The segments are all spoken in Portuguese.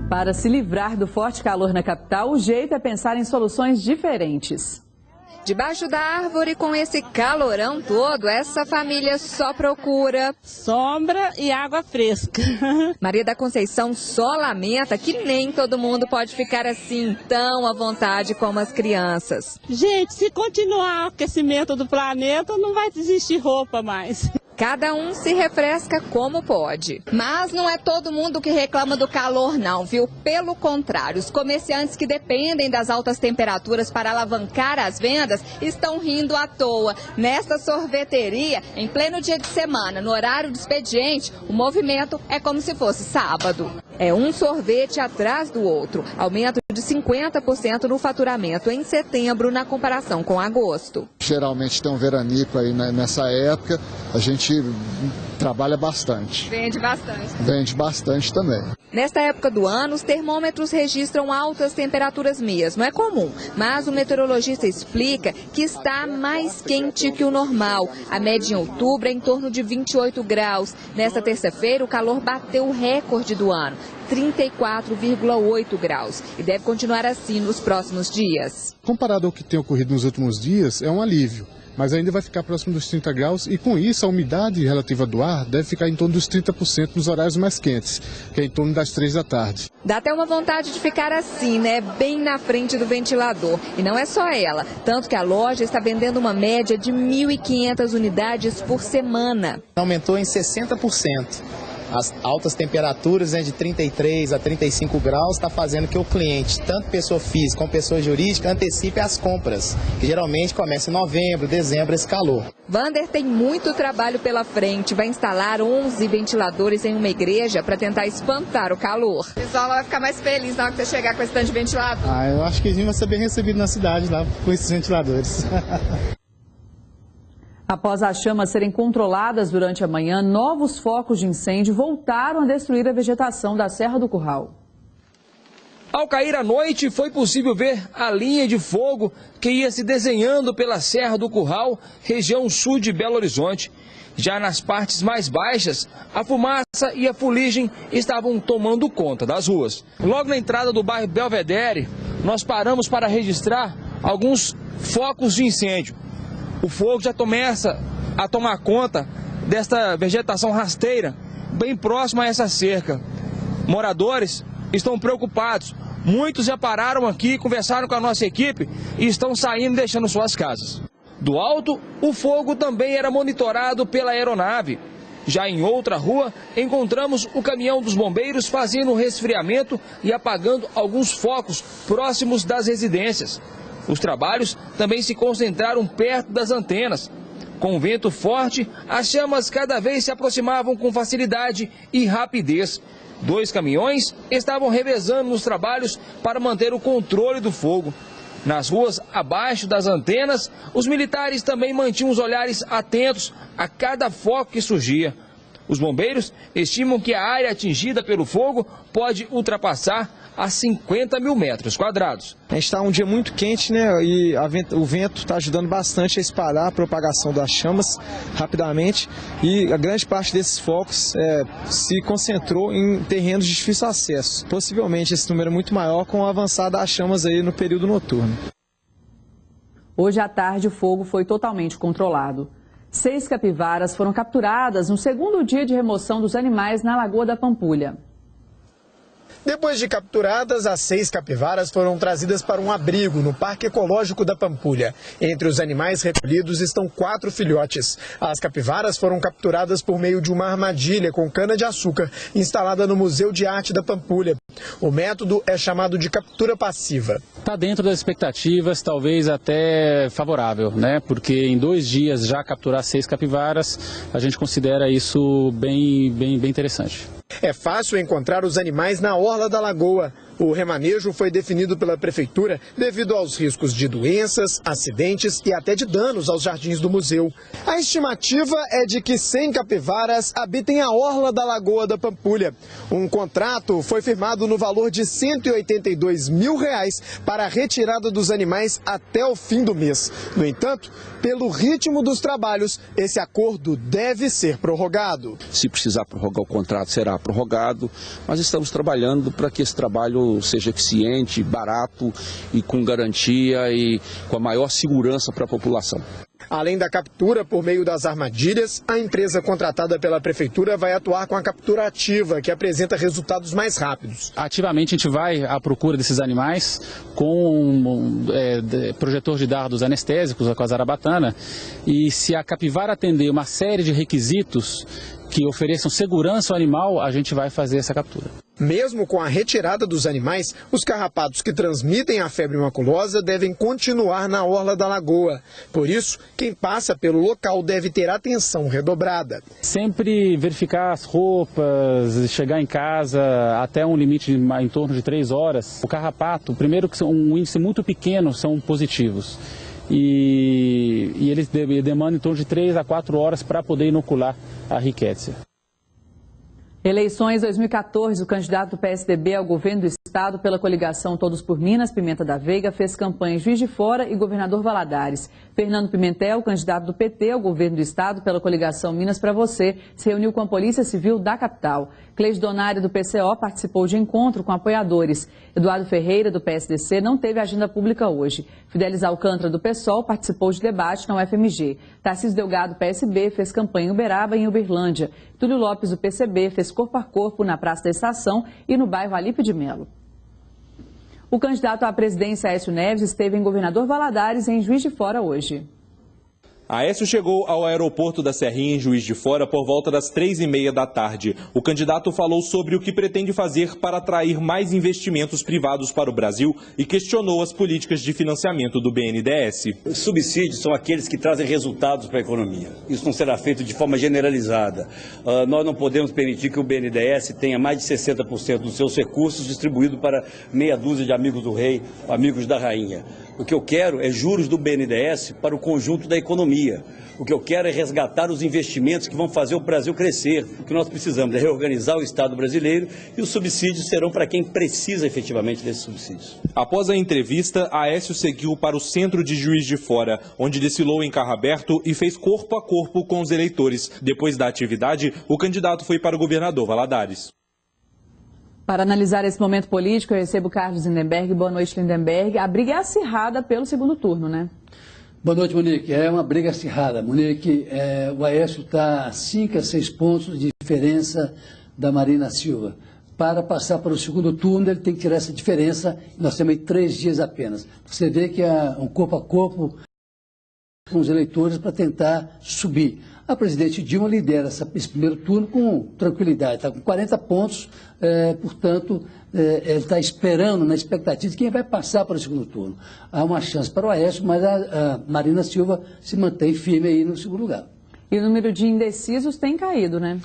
Para se livrar do forte calor na capital, o jeito é pensar em soluções diferentes. Debaixo da árvore, com esse calorão todo, essa família só procura sombra e água fresca. Maria da Conceição só lamenta que nem todo mundo pode ficar assim tão à vontade como as crianças. Gente, se continuar o aquecimento do planeta, não vai existir roupa mais. Cada um se refresca como pode. Mas não é todo mundo que reclama do calor não, viu? Pelo contrário, os comerciantes que dependem das altas temperaturas para alavancar as vendas estão rindo à toa. Nesta sorveteria, em pleno dia de semana, no horário do expediente, o movimento é como se fosse sábado. É um sorvete atrás do outro, aumento de 50% no faturamento em setembro na comparação com agosto. Geralmente tem um veranico aí nessa época, a gente trabalha bastante. Vende bastante. Vende bastante também. Nesta época do ano, os termômetros registram altas temperaturas mesmo. É comum, mas o meteorologista explica que está mais quente que o normal. A média em outubro é em torno de 28 graus. Nesta terça-feira, o calor bateu o recorde do ano, 34,8 graus. E deve continuar assim nos próximos dias. Comparado ao que tem ocorrido nos últimos dias, é um alívio. Mas ainda vai ficar próximo dos 30 graus e com isso a umidade relativa do ar deve ficar em torno dos 30% nos horários mais quentes, que é em torno das 3 da tarde. Dá até uma vontade de ficar assim, né? Bem na frente do ventilador. E não é só ela, tanto que a loja está vendendo uma média de 1.500 unidades por semana. Aumentou em 60%. As altas temperaturas de 33 a 35 graus está fazendo que o cliente, tanto pessoa física como pessoa jurídica, antecipe as compras, que geralmente começa em novembro, dezembro, esse calor. Vander tem muito trabalho pela frente, vai instalar 11 ventiladores em uma igreja para tentar espantar o calor. O pessoal vai ficar mais feliz na hora que você chegar com esse tanto de ventilador. Eu acho que a gente vai ser bem recebido na cidade lá com esses ventiladores. Após as chamas serem controladas durante a manhã, novos focos de incêndio voltaram a destruir a vegetação da Serra do Curral. Ao cair a noite, foi possível ver a linha de fogo que ia se desenhando pela Serra do Curral, região sul de Belo Horizonte. Já nas partes mais baixas, a fumaça e a fuligem estavam tomando conta das ruas. Logo na entrada do bairro Belvedere, nós paramos para registrar alguns focos de incêndio. O fogo já começa a tomar conta desta vegetação rasteira, bem próxima a essa cerca. Moradores estão preocupados. Muitos já pararam aqui, conversaram com a nossa equipe e estão saindo e deixando suas casas. Do alto, o fogo também era monitorado pela aeronave. Já em outra rua, encontramos o caminhão dos bombeiros fazendo um resfriamento e apagando alguns focos próximos das residências. Os trabalhos também se concentraram perto das antenas. Com vento forte, as chamas cada vez se aproximavam com facilidade e rapidez. 2 caminhões estavam revezando nos trabalhos para manter o controle do fogo. Nas ruas abaixo das antenas, os militares também mantinham os olhares atentos a cada foco que surgia. Os bombeiros estimam que a área atingida pelo fogo pode ultrapassar a 50 mil metros quadrados. A gente está um dia muito quente, né? E o vento está ajudando bastante a espalhar a propagação das chamas rapidamente. E a grande parte desses focos se concentrou em terrenos de difícil acesso. Possivelmente esse número é muito maior com o avançar das chamas aí no período noturno. Hoje à tarde o fogo foi totalmente controlado. 6 capivaras foram capturadas no segundo dia de remoção dos animais na Lagoa da Pampulha. Depois de capturadas, as 6 capivaras foram trazidas para um abrigo no Parque Ecológico da Pampulha. Entre os animais recolhidos estão 4 filhotes. As capivaras foram capturadas por meio de uma armadilha com cana-de-açúcar instalada no Museu de Arte da Pampulha. O método é chamado de captura passiva. Está dentro das expectativas, talvez até favorável, né? Porque em 2 dias já capturar 6 capivaras, a gente considera isso bem interessante. É fácil encontrar os animais na orla da lagoa. O remanejo foi definido pela prefeitura devido aos riscos de doenças, acidentes e até de danos aos jardins do museu. A estimativa é de que 100 capivaras habitem a orla da Lagoa da Pampulha. Um contrato foi firmado no valor de R$ 182 mil para a retirada dos animais até o fim do mês. No entanto, pelo ritmo dos trabalhos, esse acordo deve ser prorrogado. Se precisar prorrogar o contrato, será prorrogado, mas estamos trabalhando para que esse trabalho seja eficiente, barato e com garantia e com a maior segurança para a população. Além da captura por meio das armadilhas, a empresa contratada pela prefeitura vai atuar com a captura ativa, que apresenta resultados mais rápidos. Ativamente a gente vai à procura desses animais com projetor de dardos anestésicos, com a zarabatana, e se a capivara atender uma série de requisitos que ofereçam segurança ao animal, a gente vai fazer essa captura. Mesmo com a retirada dos animais, os carrapatos que transmitem a febre maculosa devem continuar na orla da lagoa. Por isso, quem passa pelo local deve ter atenção redobrada. Sempre verificar as roupas, chegar em casa até um limite em torno de 3 horas. O carrapato, primeiro que um índice muito pequeno, são positivos. E eles demandam em torno de 3 a 4 horas para poder inocular a rickettsia. Eleições 2014, o candidato do PSDB ao governo do estado pela coligação Todos por Minas, Pimenta da Veiga, fez campanha em Juiz de Fora e Governador Valadares. Fernando Pimentel, candidato do PT ao governo do estado pela coligação Minas pra Você, se reuniu com a Polícia Civil da capital. Cleide Donário, do PCO, participou de encontro com apoiadores. Eduardo Ferreira, do PSDC, não teve agenda pública hoje. Fidelis Alcântara, do PSOL, participou de debate na UFMG. Tarcísio Delgado, do PSB, fez campanha em Uberaba e em Uberlândia. Túlio Lopes, do PCB, fez corpo a corpo na Praça da Estação e no bairro Alípio de Melo. O candidato à presidência, Aécio Neves, esteve em Governador Valadares, em Juiz de Fora, hoje. Aécio chegou ao aeroporto da Serrinha, em Juiz de Fora, por volta das 3h30 da tarde. O candidato falou sobre o que pretende fazer para atrair mais investimentos privados para o Brasil e questionou as políticas de financiamento do BNDES. Os subsídios são aqueles que trazem resultados para a economia. Isso não será feito de forma generalizada. Nós não podemos permitir que o BNDES tenha mais de 60% dos seus recursos distribuídos para meia dúzia de amigos do rei, amigos da rainha. O que eu quero é juros do BNDES para o conjunto da economia. O que eu quero é resgatar os investimentos que vão fazer o Brasil crescer. O que nós precisamos é reorganizar o Estado brasileiro e os subsídios serão para quem precisa efetivamente desses subsídios. Após a entrevista, Aécio seguiu para o centro de Juiz de Fora, onde desfilou em carro aberto e fez corpo a corpo com os eleitores. Depois da atividade, o candidato foi para o governador Valadares. Para analisar esse momento político, eu recebo Carlos Lindenberg. Boa noite, Lindenberg. A briga é acirrada pelo segundo turno, né? Boa noite, Monique. É uma briga acirrada. Monique, o Aécio está a 5 a 6 pontos de diferença da Marina Silva. Para passar para o segundo turno, ele tem que tirar essa diferença. Nós temos aí 3 dias apenas. Você vê que há um corpo a corpo com os eleitores para tentar subir. A presidente Dilma lidera esse primeiro turno com tranquilidade, está com 40 pontos, portanto, ele está esperando, na expectativa de quem vai passar para o segundo turno. Há uma chance para o Aécio, mas a Marina Silva se mantém firme aí no segundo lugar. E o número de indecisos tem caído, né?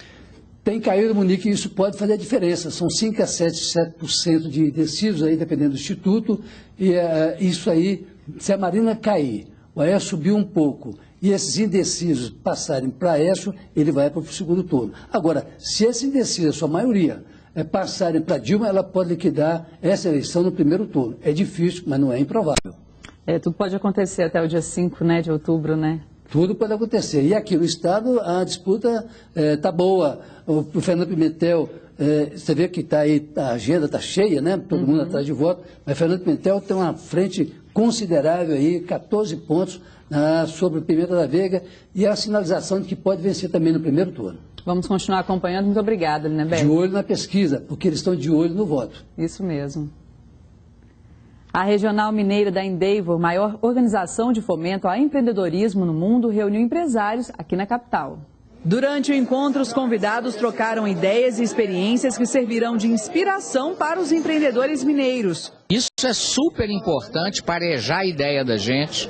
Tem caído, Monique, e isso pode fazer a diferença. São 5 a 7% de indecisos, aí, dependendo do instituto, e isso aí, se a Marina cair, o Aécio subiu um pouco, e esses indecisos passarem para Aécio, ele vai para o segundo turno. Agora, se esses indecisos, a sua maioria, passarem para Dilma, ela pode liquidar essa eleição no primeiro turno. É difícil, mas não é improvável. Tudo pode acontecer até o dia 5, né, de outubro, né? Tudo pode acontecer. E aqui no Estado a disputa está boa. O Fernando Pimentel, você vê que tá aí, a agenda está cheia, né? Todo mundo atrás de voto. Mas Fernando Pimentel tem uma frente considerável aí, 14 pontos sobre o Pimenta da Veiga, e a sinalização de que pode vencer também no primeiro turno. Vamos continuar acompanhando. Muito obrigada, Lindenberg. De olho na pesquisa, porque eles estão de olho no voto. Isso mesmo. A Regional Mineira da Endeavor, maior organização de fomento ao empreendedorismo no mundo, reuniu empresários aqui na capital. Durante o encontro, os convidados trocaram ideias e experiências que servirão de inspiração para os empreendedores mineiros. Isso é super importante para arejar a ideia da gente,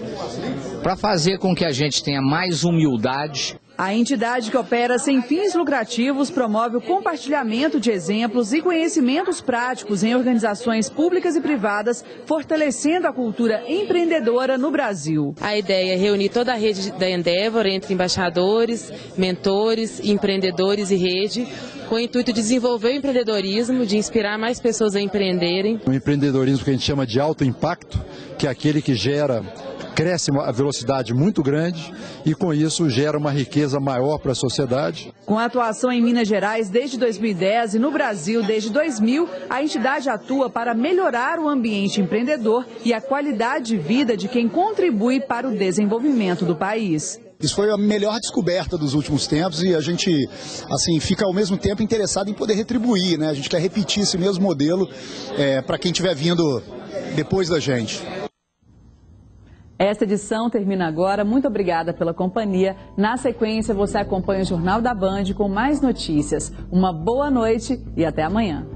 para fazer com que a gente tenha mais humildade. A entidade, que opera sem fins lucrativos, promove o compartilhamento de exemplos e conhecimentos práticos em organizações públicas e privadas, fortalecendo a cultura empreendedora no Brasil. A ideia é reunir toda a rede da Endeavor, entre embaixadores, mentores, empreendedores e rede, com o intuito de desenvolver o empreendedorismo, de inspirar mais pessoas a empreenderem. Um empreendedorismo que a gente chama de alto impacto, que é aquele que cresce a velocidade muito grande e com isso gera uma riqueza maior para a sociedade. Com a atuação em Minas Gerais desde 2010 e no Brasil desde 2000, a entidade atua para melhorar o ambiente empreendedor e a qualidade de vida de quem contribui para o desenvolvimento do país. Isso foi a melhor descoberta dos últimos tempos e a gente, assim, fica ao mesmo tempo interessado em poder retribuir, né? A gente quer repetir esse mesmo modelo para quem estiver vindo depois da gente. Esta edição termina agora. Muito obrigada pela companhia. Na sequência, você acompanha o Jornal da Band com mais notícias. Uma boa noite e até amanhã.